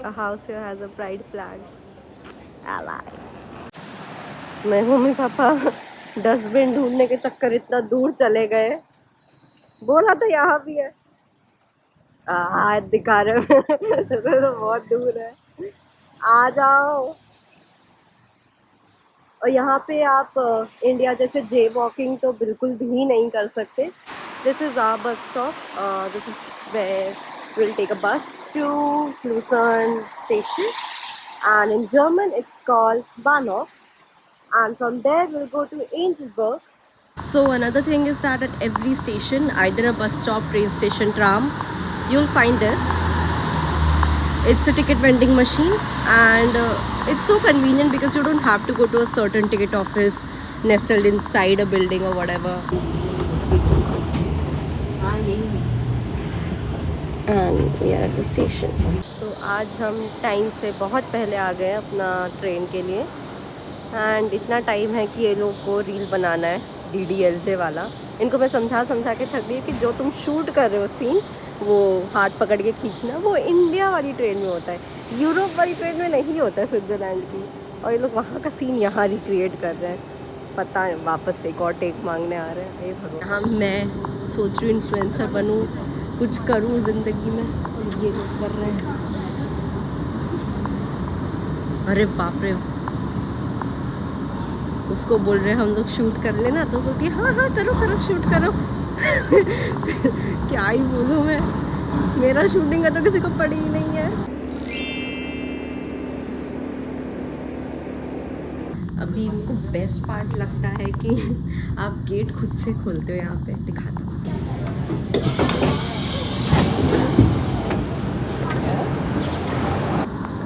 A house here has a pride flag. Ally. मैं mummy papa dustbin ढूंढने के चक्कर इतना दूर चले गए, बोला तो यहाँ भी है, दिखा रहे तो बहुत दूर है, आ जाओ। और यहाँ पे आप इंडिया जैसे जे वॉकिंग तो बिल्कुल भी नहीं कर सकते। This is our bus stop, this is where we'll take a bus to Lucerne station, and in German it's called Bahnhof, and from there we'll go to Angelberg. So another thing is that at every station, either a bus stop, train station, tram, you'll find this. It's a ticket vending machine, and it's so convenient because you don't have to go to a certain ticket office nestled inside a building or whatever. And we are at the station. तो आज हम time से बहुत पहले आ गए अपना train के लिए, एंड इतना टाइम है कि ये लोग को रील बनाना है, DDLJ वाला। इनको मैं समझा के थक गई कि जो तुम शूट कर रहे हो सीन, वो हाथ पकड़ के खींचना वो इंडिया वाली ट्रेन में होता है, यूरोप वाली ट्रेन में नहीं होता है, स्विट्ज़रलैंड की। और ये लोग वहाँ का सीन यहाँ रिक्रिएट कर रहे हैं। पता है वापस एक और टेक मांगने आ रहे हैं। भगवान, यहाँ मैं सोच रही हूँ इन्फ्लुएंसर बनूँ, कुछ करूँ ज़िंदगी में, और ये लोग कर रहे हैं। अरे बाप रे, उसको बोल रहे हैं हम लोग शूट कर लेना, तो बोलती है हाँ करो शूट करो। क्या ही बोलूँ मैं, मेरा शूटिंग का तो किसी को पड़ी ही नहीं है। अभी इनको बेस्ट पार्ट लगता है कि आप गेट खुद से खोलते हो। यहाँ पे दिखाता हूँ,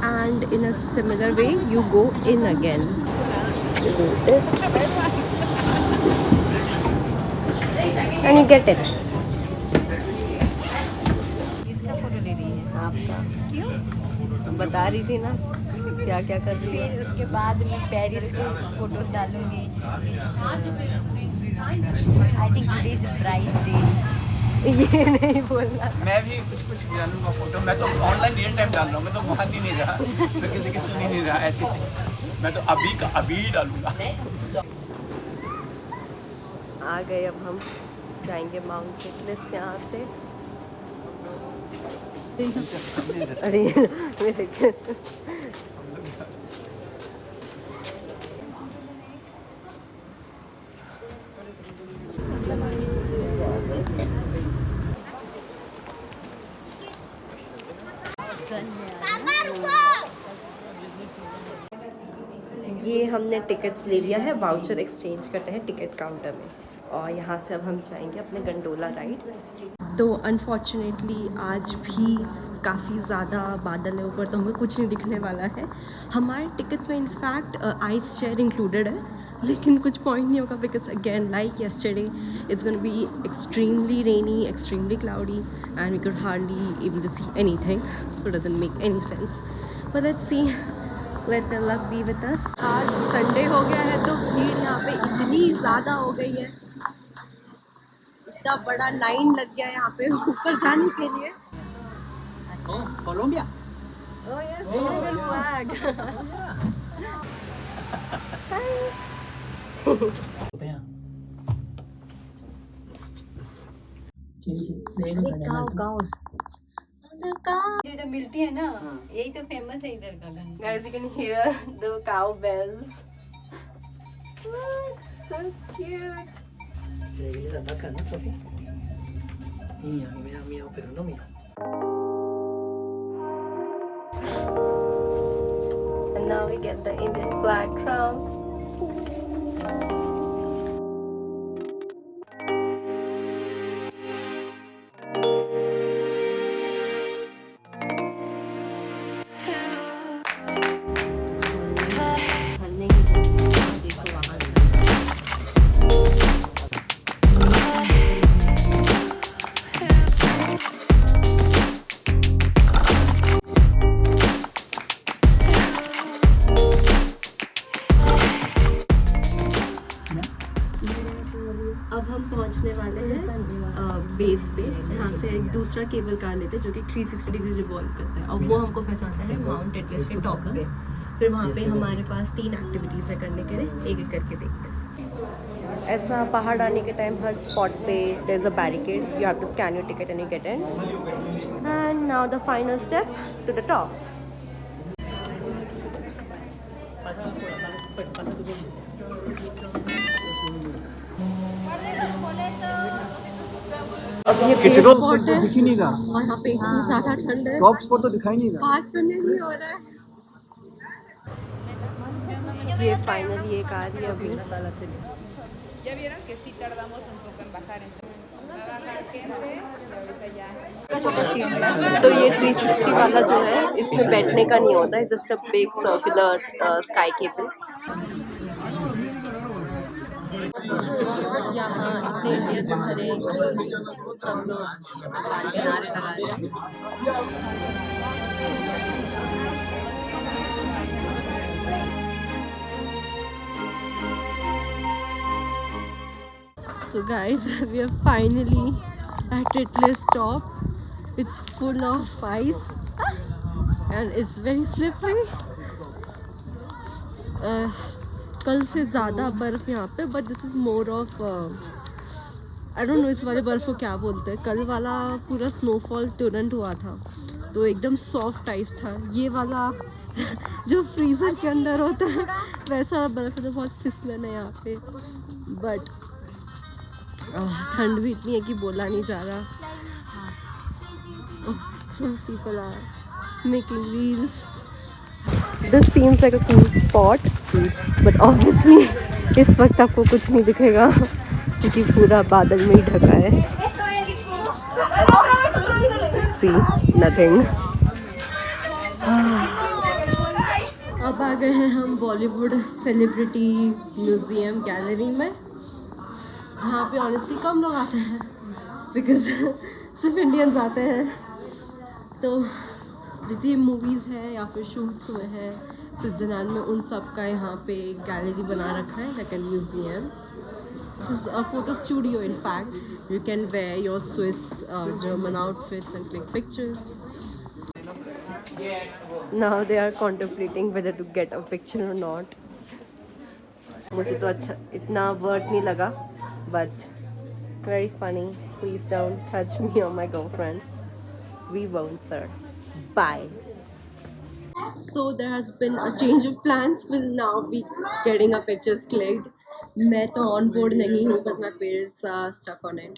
and in a similar way you go in again. You do this and you get it. इसका फोटो ले रही है आपका क्यों? तुम बता रही थी ना क्या क्या कर रही है। फिर उसके बाद मैं पेरिस के फोटो डालूंगी। I think today is bright day. ये नहीं बोलना। मैं भी कुछ डालूंगा फोटो। मैं तो ऑनलाइन रियल टाइम डाल रहा हूँ, मैं तो वहाँ नहीं रहा, मैं किसी की सुन ही नहीं रहा ऐसी। मैं तो अभी का अभी डालूंगा। आ गए, अब हम जाएंगे माउंट टिटलिस यहाँ से। अरे मेरे ये हमने टिकट्स ले लिया है, वाउचर एक्सचेंज करते हैं टिकट काउंटर में, और यहाँ से अब हम जाएंगे अपने गंडोला राइड। तो अनफॉर्चुनेटली आज भी काफ़ी ज़्यादा बादल है ऊपर, तो हमें कुछ नहीं दिखने वाला है। हमारे टिकट्स में इनफैक्ट आइस चेयर इंक्लूडेड है, लेकिन कुछ पॉइंट नहीं होगा because again like yesterday it's gonna be extremely rainy, extremely cloudy, and we could hardly able to see anything, so doesn't make any sense, but let's see, let the luck be with us. आज Sunday हो गया है तो भीड़ यहाँ पे इतनी ज़्यादा हो गई है, इतना बड़ा लाइन लग गया है यहाँ पे ऊपर जाने के लिए। Colombia. Oh yes, Colombian flag. इधर मिलती है ना, यही तो फेमस है इधर का गाना। Guys, you can hear the cow bells. Look, so cute. Regresa acá, ¿no, Sofía? Y a mí me da miedo, pero no miro. And now we get the Indian flag crown. Base पे, जहाँ से एक दूसरा cable car लेते हैं जो कि 360 degree revolve करता है, और वो हमको पहुँचाता है माउंट एटलस के टॉप पे। फिर वहाँ पे हमारे पास 3 एक्टिविटीज़ है करने के लिए, एक एक करके देखते हैं। ऐसा पहाड़ आने के टाइम हर स्पॉट पे there is a barricade, you have to scan your ticket and you get in. And now the final step to the top. अब ये किचन स्पॉट है दिख ही नहीं रहा, और यहाँ पे इतनी ज़्यादा ठंड है, टॉप स्पॉट तो दिखाई नहीं रहा। बात करने नहीं हो रहा है। ये फाइनली एक आ रही है अभी। Ya vieron que sí tardamos un poco en bajar, entonces va a bajar gente y ahorita ya. तो ये 360 वाला जो है इसमें बैठने का नहीं होता है, just a big circular sky cable. यहाँ इतने इंडियंस भरे कि सब लोग नारे लगा रहे हैं। So guys, we are finally at Atlas top. It's full of ice and it's very slippery. कल से ज़्यादा बर्फ़ यहाँ पे, but this is more of I don't know इस वाले बर्फ़ को क्या बोलते हैं। कल वाला पूरा स्नोफॉल टूरंट हुआ था तो एकदम सॉफ्ट आइस था। ये वाला जो फ्रीज़र के अंदर होता है वैसा बर्फ़ है, तो बहुत फिसलन है यहाँ पे। बट ठंड भी इतनी है कि बोला नहीं जा रहा। Some people are making reels. This seems like a cool spot, but obviously इस वक्त आपको कुछ नहीं दिखेगा क्योंकि पूरा बादल में ही ढका है। See, nothing. अब आ गए हैं हम बॉलीवुड सेलिब्रिटी म्यूजियम गैलरी में, जहाँ पे ऑनेस्टली कम लोग आते हैं बिकॉज सिर्फ इंडियंस आते हैं। तो जितनी मूवीज़ हैं या फिर शूट्स हुए हैं स्विट्ज़रलैंड में, उन सब का यहाँ पे गैलरी बना रखा है, like an museum. This is a photo studio in fact. You can wear your Swiss German outfits and click pictures. Now they are contemplating whether to get a picture or not. मुझे तो अच्छा इतना worth नहीं लगा, but very funny. Please don't touch me or my girlfriend. We won't, sir. Bye. So there has been a change of plans. We'll now be getting our pictures clicked. मैं तो on board नहीं हूँ, but my parents are stuck on it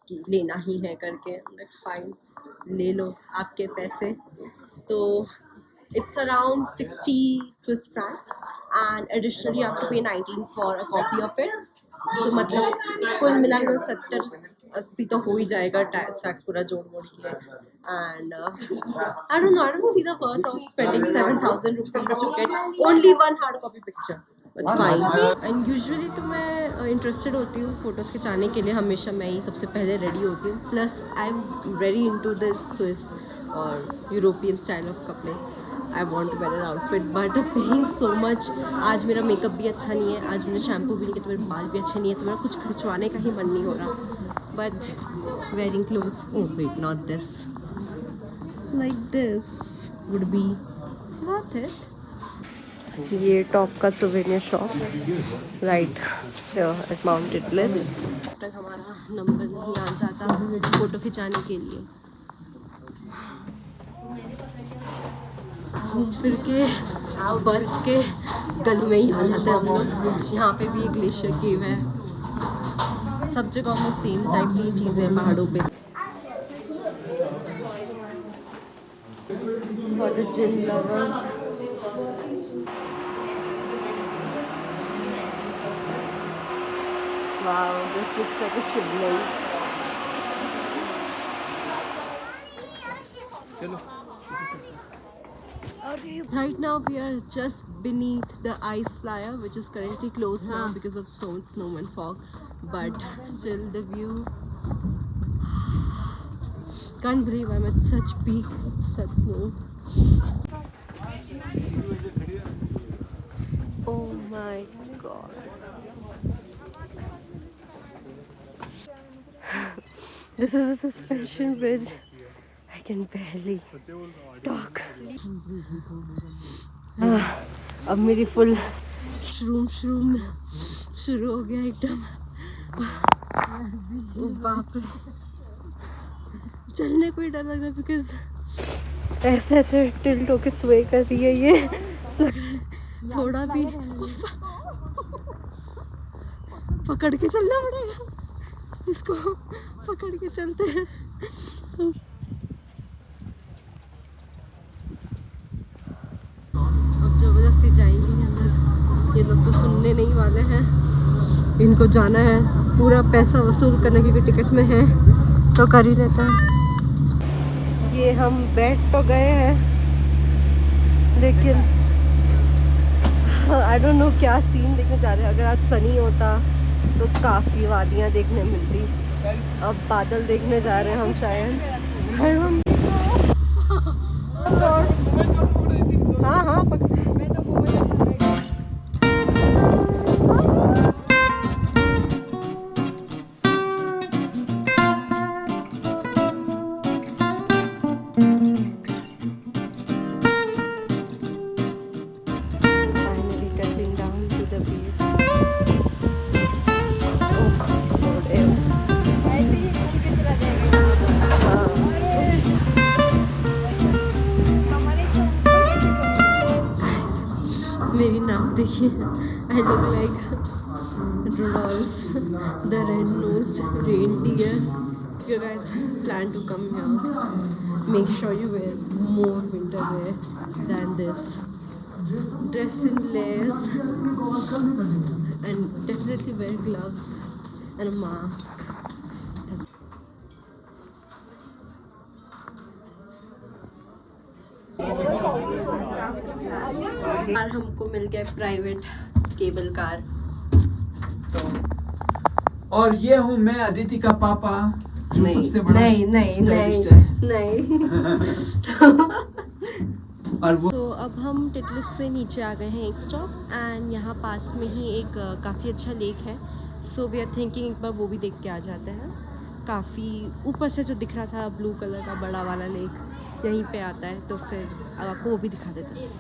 कि लेना ही है करके। I'm like fine, ले लो आपके पैसे। तो it's around 60 Swiss francs and additionally you have to pay 19 for a copy of it. तो मतलब कुल मिला के 70-80 तो हो ही जाएगा, टैक्स पूरा जोड़ मोड़ के। And I don't see the worth of spending 7,000 rupees to get only one hard copy picture, but fine. And usually तो मैं इंटरेस्टेड होती हूँ फ़ोटोज़ खिंचाने के लिए, हमेशा मैं ही सबसे पहले रेडी होती हूँ। Plus I am very into this Swiss और यूरोपियन स्टाइल ऑफ कपड़े। I want to wear an outfit but paying so much. आज मेरा मेकअप भी अच्छा नहीं है, आज मैंने शैम्पू भी नहीं किया, तो मेरे बाल भी अच्छे नहीं है, तो मेरा कुछ खिंचवाने का ही मन नहीं हो रहा। But wearing clothes, oh wait not this, like this would be worth it. ये टॉप का souvenir shop right at Mount Atlas. अब तक हमारा नंबर नहीं आ जाता फ़ोटो खिंचाने के लिए। घूम फिर के बर्फ के गली में ही आ जाते हैं हम लोग। यहाँ पे भी एक ग्लेशियर केव है। सब जगह में सेम टाइप की चीज़ें पहाड़ों पे। For the gin lovers, wow, this looks like a shivling. चलो। Right now we are just beneath the ice flyer, which is currently closed now because of snow and fog. But still, the view. Can't believe I'm at such peak, such snow. Oh my god. This is a suspension bridge. I can barely talk. अब मेरी full श्रूम शुरू हो गया एकदम। बाप रे, चलने को ही डर लग रहा है बिकॉज ऐसे टिल्ट होके स्वे कर रही है ये। लग रहा है थोड़ा भी पकड़ के चलना पड़ेगा, इसको पकड़ के चलते हैं। अब जबरदस्ती जाएंगे अंदर, ये लोग तो सुनने नहीं वाले हैं, इनको जाना है, पूरा पैसा वसूल करने क्योंकि टिकट में है तो कर ही लेता है। ये हम बैठ तो गए हैं लेकिन आई डोंट नो क्या सीन देखने जा रहे हैं। अगर आज सनी होता तो काफ़ी वादियाँ देखने मिलती। अब बादल देखने जा रहे हैं हम शायद। हाँ मेरी नाक देखिए, I look like Rudolph the red-nosed reindeer. If you guys plan to come here, make sure you wear more winter wear than this. Dress in layers and definitely wear gloves and a mask. Car हमको मिल गया private cable car. और ये हूँ मैं अदिति का पापा, जो सबसे बड़ा नहीं और वो तो अब हम टिटलिस से नीचे आ गए हैं एक स्टॉप, एंड यहाँ पास में ही एक काफ़ी अच्छा लेक है। सो वी आर थिंकिंग एक बार वो भी देख के आ जाते हैं। काफ़ी ऊपर से जो दिख रहा था ब्लू कलर का बड़ा वाला लेक यहीं पे आता है, तो फिर अब आपको वो भी दिखा देते हैं।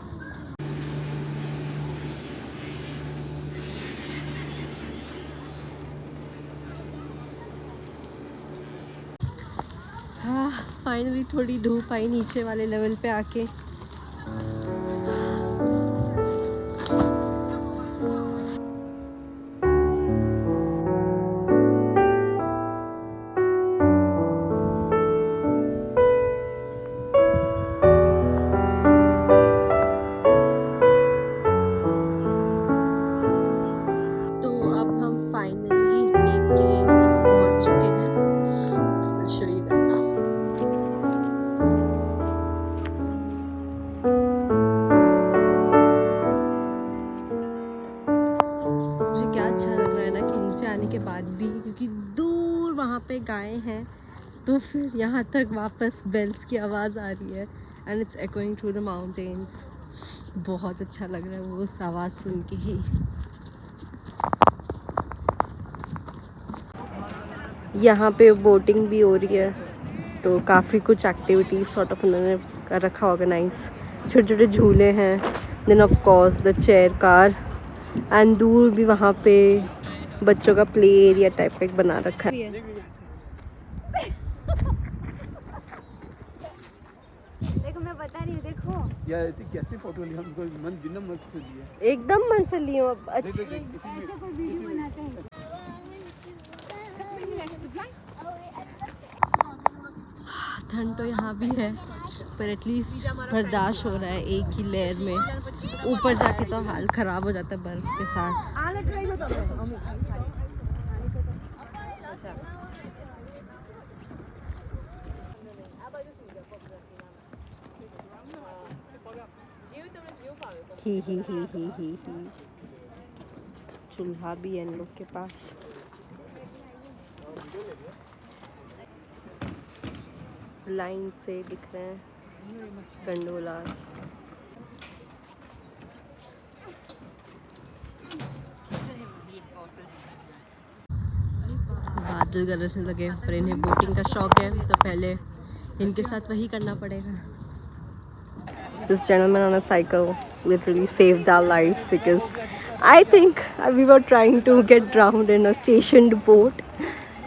हाँ, फाइनली थोड़ी धूप आई नीचे वाले लेवल पे आके। के बाद भी, क्योंकि दूर वहाँ पे गाय हैं, तो फिर यहाँ तक वापस बेल्स की आवाज़ आ रही है and it's echoing through the mountains. बहुत अच्छा लग रहा है वो उस आवाज़ सुन के ही। यहाँ पे बोटिंग भी हो रही है, तो काफ़ी कुछ एक्टिविटीज़ सॉर्ट ऑफ उन्होंने कर रखा ऑर्गेनाइज। छोटे छोटे झूले हैं, then of course the chair car, and दूर भी वहाँ पे बच्चों का प्ले एरिया टाइप का एक बना रखा है। देखो मैं बता रही हूँ, देखो यार कैसी फोटो ली हमको, मन बिना मन से लिया, एकदम मन से ली हूँ। अब अच्छी ऐसे कोई वीडियो बनाते हैं। ठंड तो यहाँ भी है, पर एटलीस्ट बर्दाश्त हो रहा है एक ही लेयर में। ऊपर जाके तो हाल ख़राब हो जाता है बर्फ़ के साथ। ही चूल्हा भी है इन लोग के पास। लाइन से दिख रहे हैं गंडोला। बादल गरजने लगे पर इन्हें बोटिंग का शौक है तो पहले इनके साथ वही करना पड़ेगा. This gentleman on a cycle literally saved our lives because I think we were trying to get drowned in a stationed boat,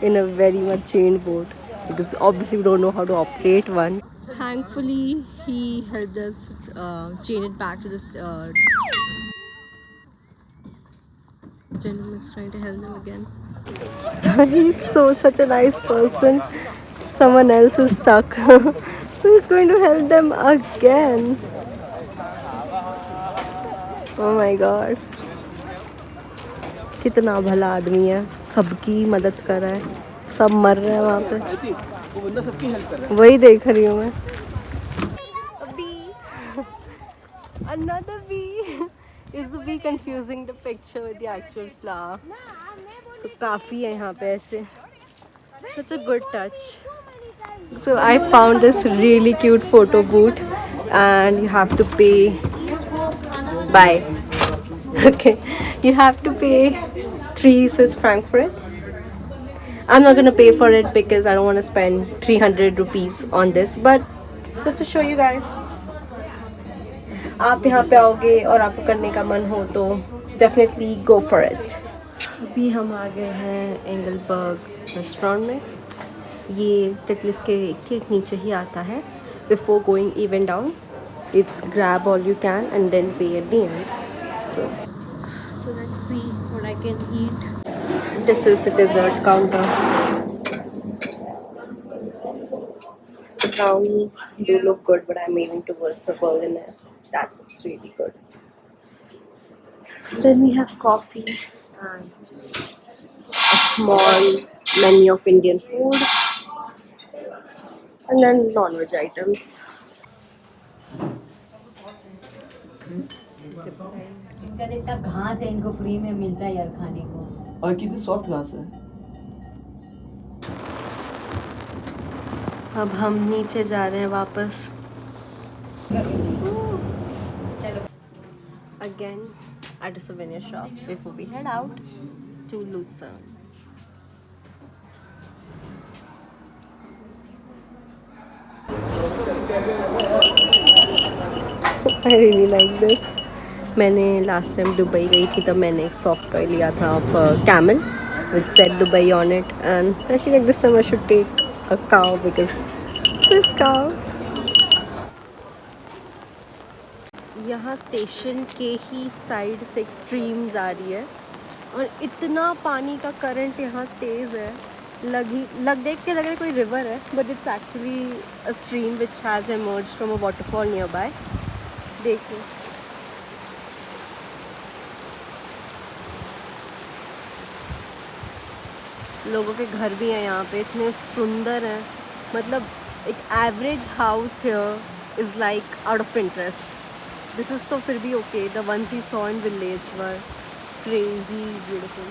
in a very much chained boat, because obviously we don't know how to operate one. Thankfully, he helped us chain it back to this. Gentleman is trying to help him again. He's such a nice person. Someone else is stuck, so he's going to help them again. Oh my God. कितना भला आदमी है, सबकी मदद कर रहा है, सब मर रहे हैं वहाँ पे. वो बंदा सबकी हेल्प कर रहा है. वही देख रही हूँ मैं. Another bee. Is the bee confusing the picture with the actual flower? So काफी है यहाँ पे ऐसे. Such a good touch. So I found this really cute photo booth, and you have to pay. Bye. Okay, you have to pay 3 Swiss franc for it. I'm not gonna pay for it because I don't want to spend 300 rupees on this, but just to show you guys. आप यहाँ पे आओगे और आपको करने का मन हो तो definitely go for it. अभी हम आ गए हैं एंगलबर्ग रेस्टोरेंट में. ये टिटलिस के ठीक नीचे ही आता है. Before going even down, it's grab all you can and then pay at the end. So let's see what I can eat. This is a dessert counter. The brownies do look good, but I'm aiming towards a Berliner. That looks really good. Then we have coffee and a small menu of Indian food, and then non-veg items. इनका तो इतना घास है, इनको free में मिलता है यार खाने को. और कितनी सॉफ्ट घास है. अब हम नीचे जा रहे हैं वापस. Again at a souvenir shop before we head out to Lucerne. I really like this. मैंने लास्ट टाइम दुबई गई थी तब मैंने एक सॉफ्ट टॉय लिया था of camel with said Dubai on it, and I feel like this time I should take a cow because this cows. यहाँ station के ही साइड से एक स्ट्रीम जा रही है और इतना पानी का करंट यहाँ तेज़ है. देख के लग रहा है कोई रिवर है, but it's actually a stream which has emerged from a waterfall nearby. देखिए लोगों के घर भी हैं यहाँ पे, इतने सुंदर हैं. मतलब एक average house here is like out of interest. This is तो फिर भी okay. The ones we saw in village were crazy beautiful.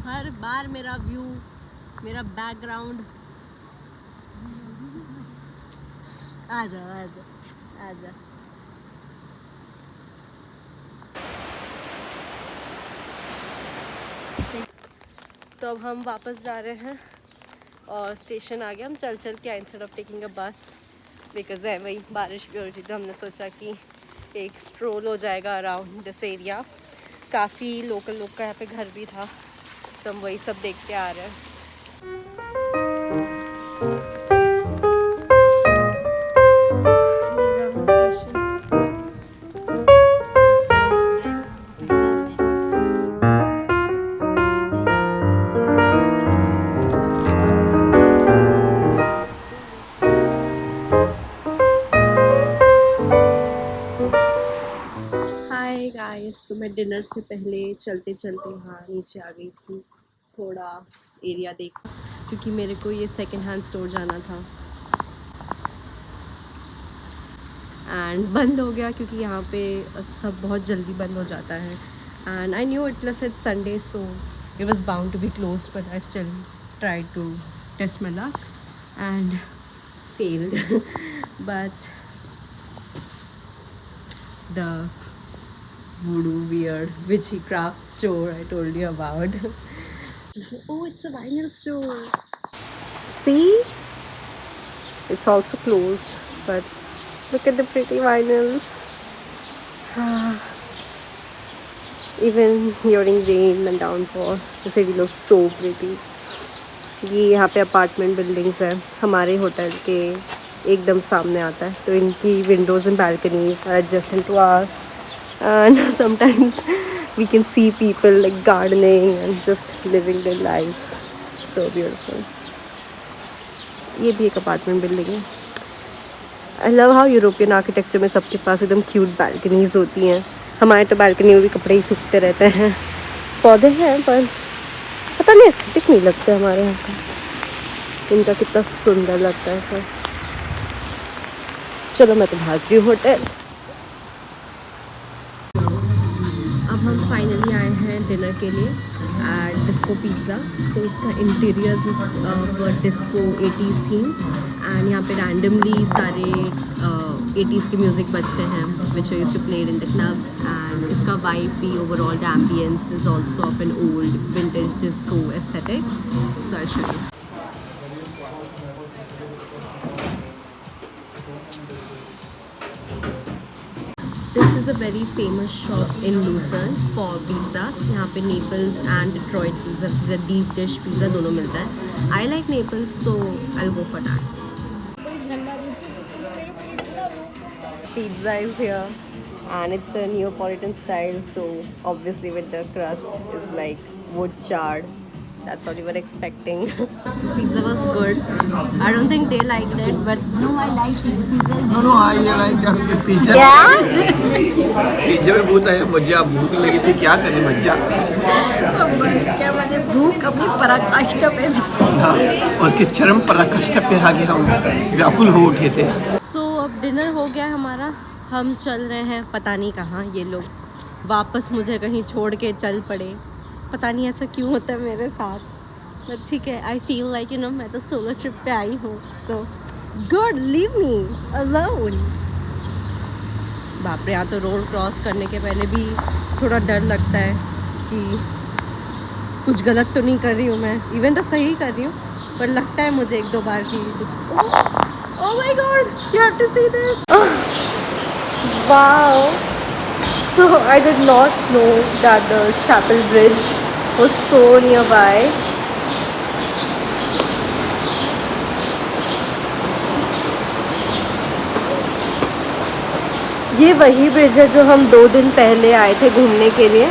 हर बार मेरा व्यू, मेरा बैकग्राउंड. आ जाओ आ जाओ आ जाओ. तो अब हम वापस जा रहे हैं और स्टेशन आ गया. हम चल के आए इंस्टेड ऑफ टेकिंग अ बस बिकॉज है वही बारिश भी हो रही थी तो हमने सोचा कि एक स्ट्रोल हो जाएगा अराउंड दिस एरिया. काफ़ी लोकल लोग का यहाँ पे घर भी था तो हम वही सब देखते आ रहे हैं. तो मैं डिनर से पहले चलते यहाँ नीचे आ गई थी थोड़ा एरिया देख, क्योंकि मेरे को ये सेकंड हैंड स्टोर जाना था एंड बंद हो गया क्योंकि यहाँ पे सब बहुत जल्दी बंद हो जाता है. And I knew it plus it's Sunday so it was bound to be close, but I still tried to test my luck and failed. But voodoo weird witchy craft store I told you about. Oh, it's a vinyl store. See, it's also closed, but look at the pretty vinyls. Even during rain and downpour, the city looks so pretty. ये यहाँ पे apartment buildings है, हमारे hotel के एकदम सामने आता है, तो इनकी windows and balconies are adjacent to ours, and sometimes we can see people like gardening and just living their lives. So beautiful. ये भी एक अपार्टमेंट बिल्डिंग है. I love how European architecture में सबके पास एकदम क्यूट बालकनीज होती हैं. हमारे तो बालकनी में भी कपड़े ही सूखते रहते हैं. पौधे हैं पर पता नहीं एस्थेटिक नहीं लगता हमारे यहाँ का. इनका कितना सुंदर लगता है सर. चलो मैं तो भाग रही हूँ होटल. अब हम फाइनली आए हैं डिनर के लिए एट डिस्को पिज़्ज़ा. तो इसका interiors is disco 80s theme, and यहाँ पे रैंडमली सारे 80s की म्यूज़िक बजते हैं which used to played in the clubs. And इसका वाइब भी overall the ambience is also of an old vintage disco aesthetic. So I show you. This is a very famous shop in Lucerne for pizzas. यहाँ पे Naples and Detroit pizza, which is a deep dish pizza, दोनों मिलता है. I like Naples, so I'll go for that. Pizza is here, and it's a Neapolitan style, so obviously with the crust is like wood charred. That's what we were expecting. Pizza was good. I don't think they liked it, but No, I like pizza. No, I like that pizza. yeah. Pizza में बहुत है मजा. भूख लगी थी, क्या करें मजा. भूख अपनी पराकाष्ठा पे. हाँ, उसके चरम पराकाष्ठा पे आगे हम व्याकुल हो उठे थे. सो अब डिनर हो गया हमारा. हम चल रहे हैं पता नहीं कहाँ. ये लोग वापस मुझे कहीं छोड़ के चल पड़े. पता नहीं ऐसा क्यों होता है मेरे साथ, बट ठीक है. I feel like you know मैं तो सोलो ट्रिप पे आई हूँ. So good, leave me alone. बाप रे, यहाँ तो रोड क्रॉस करने के पहले भी थोड़ा डर लगता है कि कुछ गलत तो नहीं कर रही हूँ मैं. इवन तो सही कर रही हूँ, पर लगता है मुझे एक दो बार कि कुछ. Oh my God, you have to see this. Wow. So I did not know that the Chapel Bridge was so nearby. ये वही ब्रिज है जो हम 2 दिन पहले आए थे घूमने के लिए,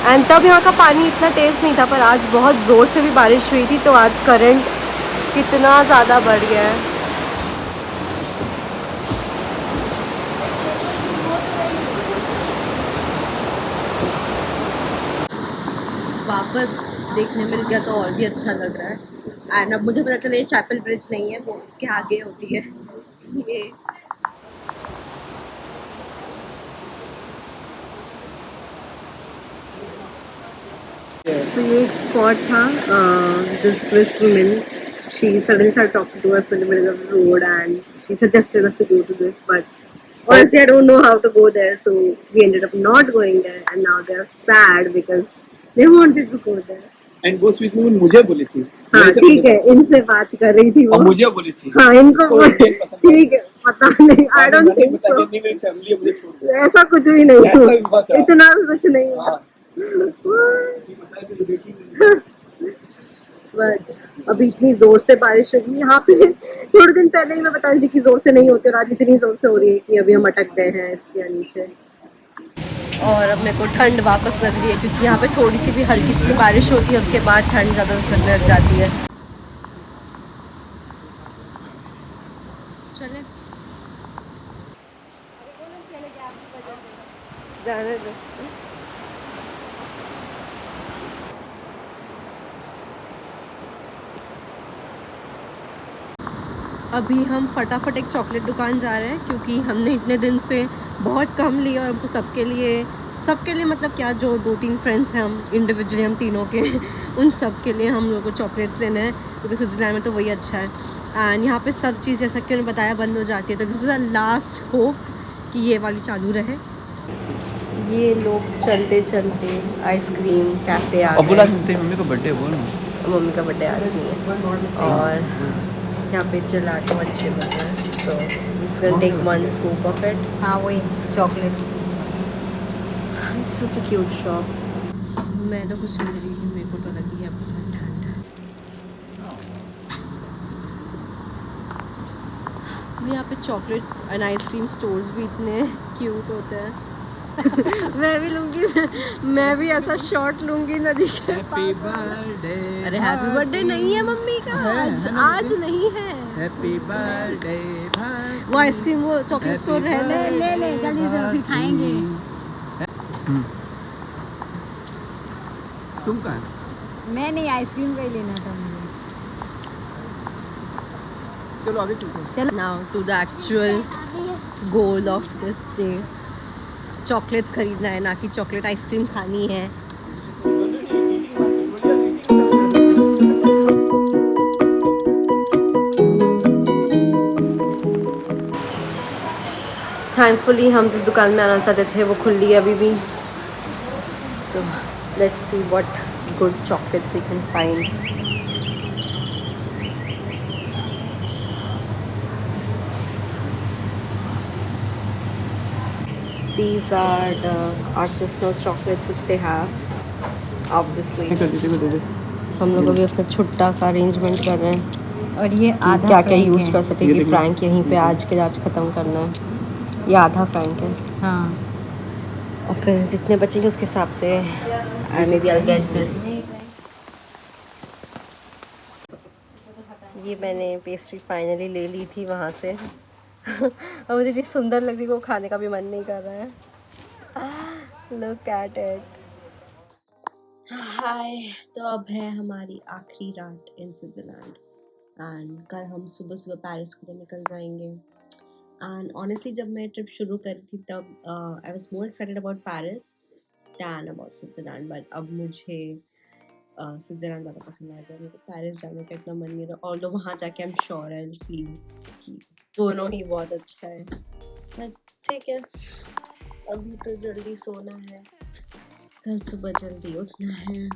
एंड तब यहाँ का पानी इतना तेज़ नहीं था, पर आज बहुत ज़ोर से भी बारिश हुई थी, तो आज करंट कितना ज़्यादा बढ़ गया है. वापस देखने मिल गया तो और भी अच्छा लग रहा है. एंड अब मुझे पता चला ये चैपल ब्रिज नहीं है, वो इसके आगे होती है. ये तो ये एक स्पॉट था. This Swiss woman, she suddenly started talking to us in the middle of the road, and she suggested us to go to this, but honestly I don't know how to go there, so we ended up not going there, and now they are sad because they wanted to go there. And वो sweet moon मुझे बोली थी. हाँ ठीक है, इनसे बात कर रही थी वो. और मुझे बोली थी. हाँ इनको ठीक है, पता नहीं. I don't think so. मेरी फैमिली मुझे छोड़ दे. ऐसा कुछ भी नहीं ऐसा भी हुआ, बचा. इतना भी कुछ नहीं हुआ. बट अभी इतनी जोर से बारिश हो रही है यहाँ पे. थोड़े दिन पहले ही मैं बता रही थी कि जोर से नहीं होती, और आज इतनी जोर से हो रही है कि अभी हम अटक गए हैं इसके नीचे. और अब मेरे को ठंड वापस लग रही है, क्योंकि यहाँ पे थोड़ी सी भी हल्की सी बारिश होती है, उसके बाद ठंड ज़्यादा लगने लग जाती है. चले जाने दो. अभी हम फटाफट एक चॉकलेट दुकान जा रहे हैं, क्योंकि हमने इतने दिन से बहुत कम लिया, और हमको सबके लिए मतलब क्या, जो 2-3 फ्रेंड्स हैं हम इंडिविजुअली, हम तीनों के, उन सब के लिए हम लोगों को चॉकलेट्स लेना है, क्योंकि स्विट्ज़रलैंड में तो वही अच्छा है. एंड यहाँ पे सब चीज़ जैसा कि उन्होंने बताया बंद हो जाती है, तो this is a last hope कि ये वाली चालू रहे. ये लोग चलते चलते आइसक्रीम कैफे आ अब बुला गए। तेरी मम्मी का बर्थडे बोल ना। मम्मी का बर्थडे आज नहीं है और यहाँ पे जलाटो अच्छे बन रहे हैं, so it's gonna take one scoop of it. हाँ वही chocolate. It's such a cute shop. मैं तो कुछ नहीं रही थी, मेरे को तो लगी है बहुत ठंड। यहाँ पे चॉकलेट एंड आइसक्रीम स्टोर्स भी इतने क्यूट होते हैं। मैं भी लूँगी, मैं भी ऐसा शॉट लूँगी नदी के पास। अरे हैप्पी बर्थडे नहीं है मम्मी का आज, आज नहीं है। हैप्पी बर्थडे वो आइसक्रीम वो चॉकलेट स्टोर है ले ले ले जल्दी से फिर खाएंगे। तुम कहाँ? मैं नहीं, आइसक्रीम का ही लेना था मुझे। चलो आगे चलते हैं। Now to the actual goal of this day, chocolates खरीदना है, ना कि चॉकलेट आइसक्रीम खानी है। थैंकफुली हम जिस दुकान में आना चाहते थे वो खुल रही है अभी भी, तो let's see what good chocolates we can find. These are the artisanal chocolates which they have. Obviously, हम लोग अभी अपना छुट्टा का अरेंजमेंट कर रहे हैं और ये कि आधा क्या क्या frank यूज़ है। कर सके कि फ्रैंक यहीं पे आज के आज ख़त्म करना है। ये आधा फ्रैंक है हाँ और फिर जितने बचेंगे उसके हिसाब से maybe I get this. ये मैंने पेस्ट्री फाइनली ले ली थी वहाँ से और मुझे इतनी सुंदर लग रही है, वो खाने का भी मन नहीं कर रहा है। Look at it. हाय, तो अब है हमारी आखिरी रात इन स्विट्ज़रलैंड एंड कल हम सुबह सुबह पेरिस के लिए निकल जाएंगे। एंड ऑनेस्टली जब मैं ट्रिप शुरू करी थी तब I was more excited about Paris than about Switzerland, but अब मुझे स्विट्ज़रलैंड ज़्यादा पसंद आ गया। मेरे को पेरिस जाने का इतना मन नहीं रहा, ऑल्दो वहाँ जाके I am sure I will feel कि दोनों ही बहुत अच्छा है। बट ठीक है, अभी तो जल्दी सोना है, कल सुबह जल्दी उठना है।